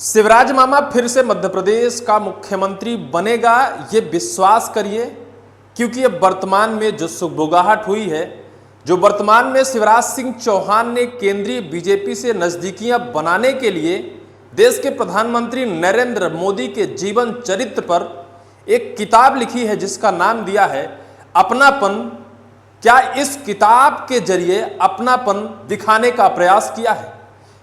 शिवराज मामा फिर से मध्य प्रदेश का मुख्यमंत्री बनेगा, ये विश्वास करिए, क्योंकि ये वर्तमान में जो सुगबुगाहट हुई है, जो वर्तमान में शिवराज सिंह चौहान ने केंद्रीय बीजेपी से नजदीकियां बनाने के लिए देश के प्रधानमंत्री नरेंद्र मोदी के जीवन चरित्र पर एक किताब लिखी है जिसका नाम दिया है अपनापन। क्या इस किताब के जरिए अपनापन दिखाने का प्रयास किया है?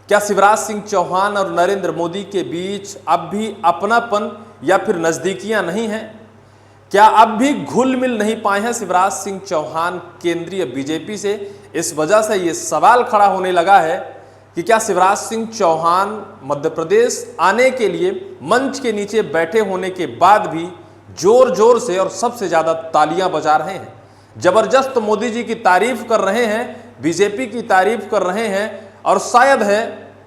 क्या शिवराज सिंह चौहान और नरेंद्र मोदी के बीच अब भी अपनापन या फिर नजदीकियां नहीं हैं? क्या अब भी घुल मिल नहीं पाए हैं शिवराज सिंह चौहान केंद्रीय बीजेपी से? इस वजह से ये सवाल खड़ा होने लगा है कि क्या शिवराज सिंह चौहान मध्य प्रदेश आने के लिए मंच के नीचे बैठे होने के बाद भी जोर जोर से और सबसे ज्यादा तालियां बजा रहे हैं, जबरदस्त मोदी जी की तारीफ कर रहे हैं, बीजेपी की तारीफ कर रहे हैं और शायद है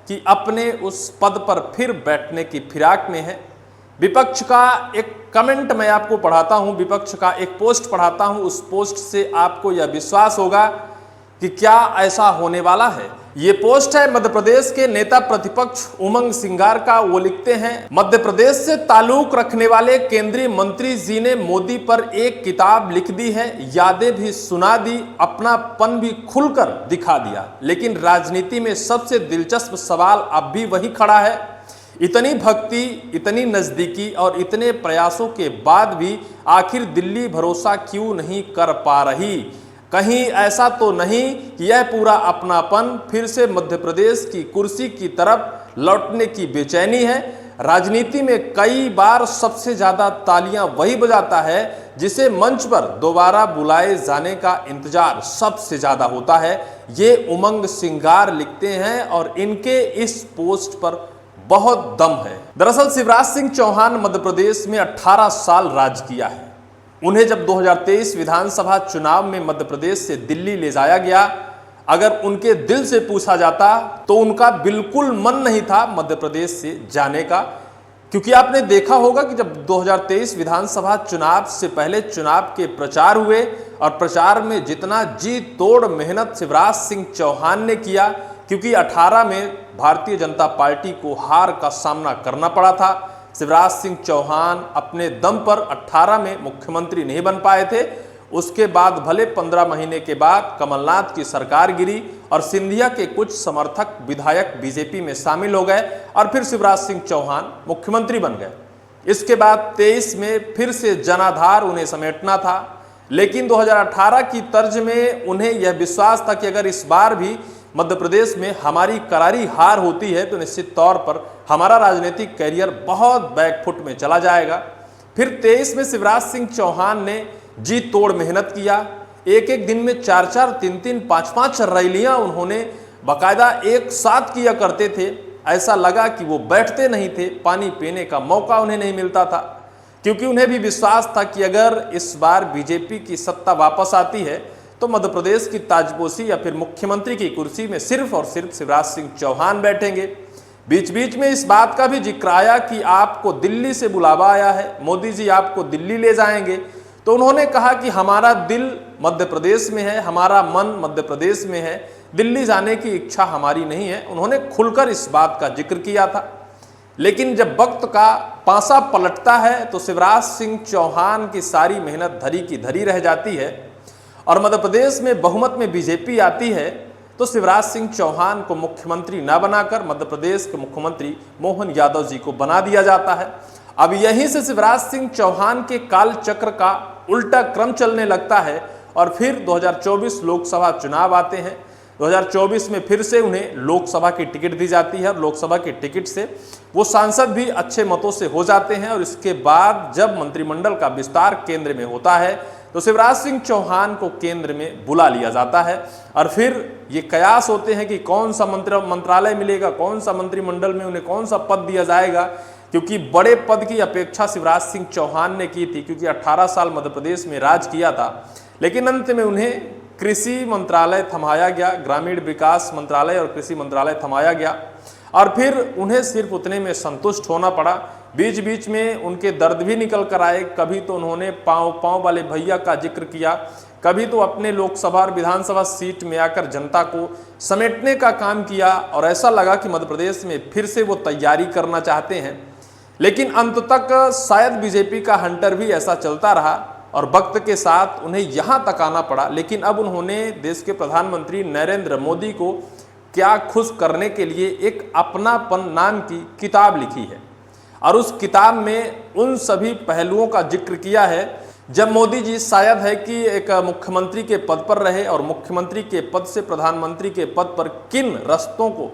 कि अपने उस पद पर फिर बैठने की फिराक में है। विपक्ष का एक कमेंट मैं आपको पढ़ाता हूं, विपक्ष का एक पोस्ट पढ़ाता हूं, उस पोस्ट से आपको यह विश्वास होगा कि क्या ऐसा होने वाला है। ये पोस्ट है मध्य प्रदेश के नेता प्रतिपक्ष उमंग सिंगार का। वो लिखते हैं, मध्य प्रदेश से ताल्लुक रखने वाले केंद्रीय मंत्री जी ने मोदी पर एक किताब लिख दी है, यादें भी सुना दी, अपनापन भी खुलकर दिखा दिया। लेकिन राजनीति में सबसे दिलचस्प सवाल अब भी वही खड़ा है, इतनी भक्ति, इतनी नजदीकी और इतने प्रयासों के बाद भी आखिर दिल्ली भरोसा क्यों नहीं कर पा रही? कहीं ऐसा तो नहीं कि यह पूरा अपनापन फिर से मध्य प्रदेश की कुर्सी की तरफ लौटने की बेचैनी है? राजनीति में कई बार सबसे ज्यादा तालियां वही बजाता है जिसे मंच पर दोबारा बुलाए जाने का इंतजार सबसे ज्यादा होता है। ये उमंग सिंगार लिखते हैं और इनके इस पोस्ट पर बहुत दम है। दरअसल शिवराज सिंह चौहान मध्य प्रदेश में 18 साल राज किया है। उन्हें जब 2023 विधानसभा चुनाव में मध्य प्रदेश से दिल्ली ले जाया गया, अगर उनके दिल से पूछा जाता तो उनका बिल्कुल मन नहीं था मध्य प्रदेश से जाने का, क्योंकि आपने देखा होगा कि जब 2023 विधानसभा चुनाव से पहले चुनाव के प्रचार हुए और प्रचार में जितना जी तोड़ मेहनत शिवराज सिंह चौहान ने किया, क्योंकि 18 में भारतीय जनता पार्टी को हार का सामना करना पड़ा था। शिवराज सिंह चौहान अपने दम पर 18 में मुख्यमंत्री नहीं बन पाए थे। उसके बाद भले 15 महीने के बाद कमलनाथ की सरकार गिरी और सिंधिया के कुछ समर्थक विधायक बीजेपी में शामिल हो गए और फिर शिवराज सिंह चौहान मुख्यमंत्री बन गए। इसके बाद 23 में फिर से जनाधार उन्हें समेटना था, लेकिन 2018 की तर्ज में उन्हें यह विश्वास था कि अगर इस बार भी मध्य प्रदेश में हमारी करारी हार होती है तो निश्चित तौर पर हमारा राजनीतिक कैरियर बहुत बैकफुट में चला जाएगा। फिर 23 में शिवराज सिंह चौहान ने जी तोड़ मेहनत किया। एक एक दिन में 4-4, 3-3, 5-5 रैलियां उन्होंने बाकायदा एक साथ किया करते थे। ऐसा लगा कि वो बैठते नहीं थे, पानी पीने का मौका उन्हें नहीं मिलता था, क्योंकि उन्हें भी विश्वास था कि अगर इस बार बीजेपी की सत्ता वापस आती है तो मध्य प्रदेश की ताजपोशी या फिर मुख्यमंत्री की कुर्सी में सिर्फ और सिर्फ शिवराज सिंह चौहान बैठेंगे। बीच बीच में इस बात का भी जिक्र आया कि आपको दिल्ली से बुलावा आया है, मोदी जी आपको दिल्ली ले जाएंगे। तो उन्होंने कहा कि हमारा दिल मध्य प्रदेश में है, हमारा मन मध्य प्रदेश में है, दिल्ली जाने की इच्छा हमारी नहीं है। उन्होंने खुलकर इस बात का जिक्र किया था। लेकिन जब वक्त का पासा पलटता है तो शिवराज सिंह चौहान की सारी मेहनत धरी की धरी रह जाती है और मध्य प्रदेश में बहुमत में बीजेपी आती है तो शिवराज सिंह चौहान को मुख्यमंत्री न बनाकर मध्य प्रदेश के मुख्यमंत्री मोहन यादव जी को बना दिया जाता है। अब यहीं से शिवराज सिंह चौहान के काल चक्र का उल्टा क्रम चलने लगता है और फिर 2024 लोकसभा चुनाव आते हैं। 2024 में फिर से उन्हें लोकसभा की टिकट दी जाती है और लोकसभा की टिकट से वो सांसद भी अच्छे मतों से हो जाते हैं। और इसके बाद जब मंत्रिमंडल का विस्तार केंद्र में होता है तो शिवराज सिंह चौहान को केंद्र में बुला लिया जाता है और फिर ये कयास होते हैं कि कौन सा मंत्रालय मिलेगा, कौन सा मंत्रिमंडल में उन्हें कौन सा पद दिया जाएगा, क्योंकि बड़े पद की अपेक्षा शिवराज सिंह चौहान ने की थी, क्योंकि 18 साल मध्य प्रदेश में राज किया था। लेकिन अंत में उन्हें कृषि मंत्रालय थमाया गया, ग्रामीण विकास मंत्रालय और कृषि मंत्रालय थमाया गया और फिर उन्हें सिर्फ उतने में संतुष्ट होना पड़ा। बीच बीच में उनके दर्द भी निकल कर आए। कभी तो उन्होंने पाँव वाले भैया का जिक्र किया, कभी तो अपने लोकसभा और विधानसभा सीट में आकर जनता को समेटने का काम किया और ऐसा लगा कि मध्य प्रदेश में फिर से वो तैयारी करना चाहते हैं। लेकिन अंत तक शायद बीजेपी का हंटर भी ऐसा चलता रहा और वक्त के साथ उन्हें यहां तक आना पड़ा। लेकिन अब उन्होंने देश के प्रधानमंत्री नरेंद्र मोदी को क्या खुश करने के लिए एक अपनापन नाम की किताब लिखी है और उस किताब में उन सभी पहलुओं का जिक्र किया है जब मोदी जी शायद है कि एक मुख्यमंत्री के पद पर रहे और मुख्यमंत्री के पद से प्रधानमंत्री के पद पर किन रास्तों को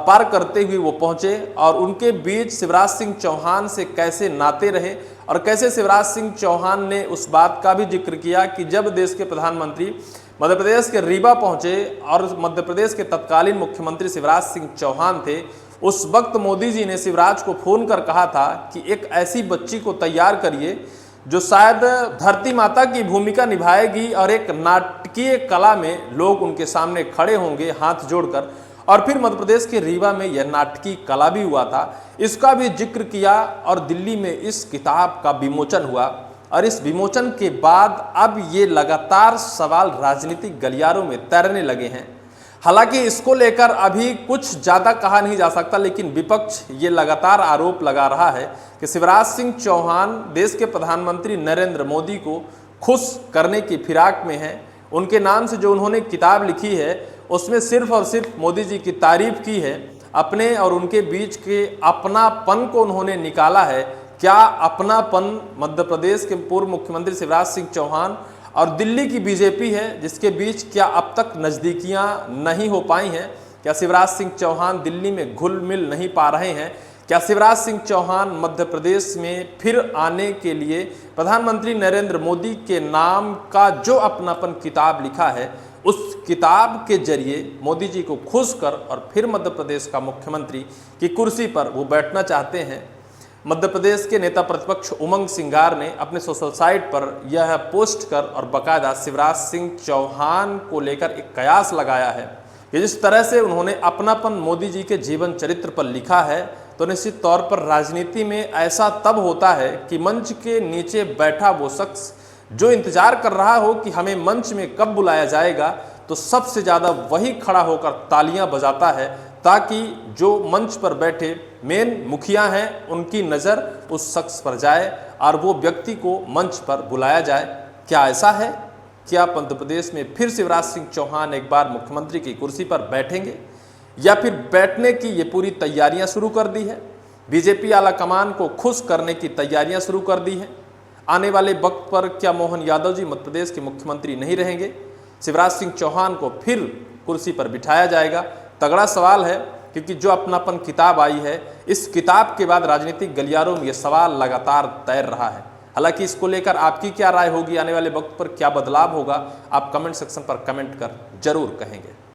पार करते हुए वो पहुंचे और उनके बीच शिवराज सिंह चौहान से कैसे नाते रहे और कैसे शिवराज सिंह चौहान ने उस बात का भी जिक्र किया कि जब देश के प्रधानमंत्री मध्य प्रदेश के रीवा पहुंचे और मध्य प्रदेश के तत्कालीन मुख्यमंत्री शिवराज सिंह चौहान थे, उस वक्त मोदी जी ने शिवराज को फोन कर कहा था कि एक ऐसी बच्ची को तैयार करिए जो शायद धरती माता की भूमिका निभाएगी और एक नाटकीय कला में लोग उनके सामने खड़े होंगे हाथ जोड़कर। और फिर मध्य प्रदेश के रीवा में यह नाटकीय कला भी हुआ था, इसका भी जिक्र किया और दिल्ली में इस किताब का विमोचन हुआ। और इस विमोचन के बाद अब ये लगातार सवाल राजनीतिक गलियारों में तैरने लगे हैं। हालांकि इसको लेकर अभी कुछ ज़्यादा कहा नहीं जा सकता, लेकिन विपक्ष ये लगातार आरोप लगा रहा है कि शिवराज सिंह चौहान देश के प्रधानमंत्री नरेंद्र मोदी को खुश करने की फिराक में हैं। उनके नाम से जो उन्होंने किताब लिखी है उसमें सिर्फ और सिर्फ मोदी जी की तारीफ की है, अपने और उनके बीच के अपनापन को उन्होंने निकाला है। क्या अपनापन मध्य प्रदेश के पूर्व मुख्यमंत्री शिवराज सिंह चौहान और दिल्ली की बीजेपी है जिसके बीच क्या अब तक नज़दीकियां नहीं हो पाई हैं? क्या शिवराज सिंह चौहान दिल्ली में घुल मिल नहीं पा रहे हैं? क्या शिवराज सिंह चौहान मध्य प्रदेश में फिर आने के लिए प्रधानमंत्री नरेंद्र मोदी के नाम का जो अपनापन किताब लिखा है उस किताब के जरिए मोदी जी को खुश कर और फिर मध्य प्रदेश का मुख्यमंत्री की कुर्सी पर वो बैठना चाहते हैं? मध्य प्रदेश के नेता प्रतिपक्ष उमंग सिंगार ने अपने सोशल साइट पर यह पोस्ट कर और बाकायदा शिवराज सिंह चौहान को लेकर एक कयास लगाया है कि जिस तरह से उन्होंने अपनापन मोदी जी के जीवन चरित्र पर लिखा है तो निश्चित तौर पर राजनीति में ऐसा तब होता है कि मंच के नीचे बैठा वो शख्स जो इंतजार कर रहा हो कि हमें मंच में कब बुलाया जाएगा, तो सबसे ज़्यादा वही खड़ा होकर तालियां बजाता है ताकि जो मंच पर बैठे मेन मुखिया हैं उनकी नज़र उस शख्स पर जाए और वो व्यक्ति को मंच पर बुलाया जाए। क्या ऐसा है? क्या मध्य प्रदेश में फिर शिवराज सिंह चौहान एक बार मुख्यमंत्री की कुर्सी पर बैठेंगे या फिर बैठने की ये पूरी तैयारियां शुरू कर दी है? बीजेपी आला कमान को खुश करने की तैयारियां शुरू कर दी हैं। आने वाले वक्त पर क्या मोहन यादव जी मध्य प्रदेश के मुख्यमंत्री नहीं रहेंगे? शिवराज सिंह चौहान को फिर कुर्सी पर बिठाया जाएगा? तगड़ा सवाल है, क्योंकि जो अपनापन किताब आई है इस किताब के बाद राजनीतिक गलियारों में यह सवाल लगातार तैर रहा है। हालांकि इसको लेकर आपकी क्या राय होगी, आने वाले वक्त पर क्या बदलाव होगा, आप कमेंट सेक्शन पर कमेंट कर जरूर कहेंगे।